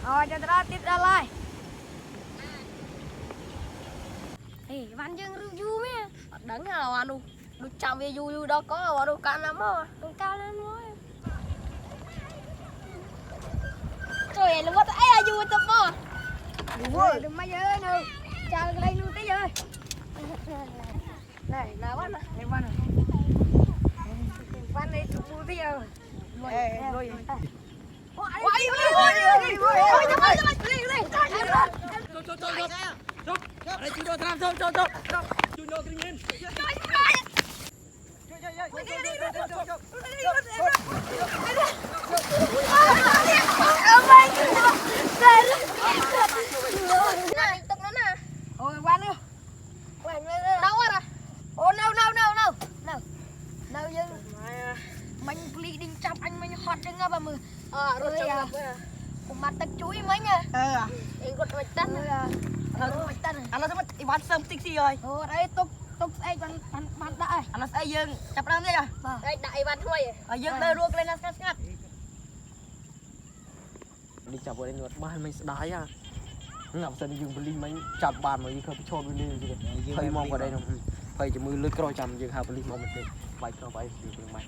cho tao tiếp ra lại. Ê, văn dương rưu du mẹ. Đấng nào à đủ chạm về du đó có đủ can lắm á. Đủ can lắm rồi. Trời nó mất ai à du tập bò. Đừng mấy giờ nữa. Chào cái đây luôn tí rồi. Này, nào bắt nè. Em văn này. Văn này tụi mua tí rồi. Rồi. Mình đi đi chăm anh mình hot chứ nghe bà mừ rồi cùng mặt tật chuối mấy nha em gột mạch tân anh nó sẽ bắt sớm xích xì rồi đây tục ai bạn đã anh nó sẽ dừng chập đám thế rồi đây đại bạn thôi dừng đây ruột lên ngắt ngắt đi chập vào đây ngược ban mình đái à ngắm sân dừng beli mình chập bàn mà đi không cho beli gì vậy hơi mong vào đây không phải chỉ mưa lưới coi chầm dừng hà beli mong mình bài cho bài gì mày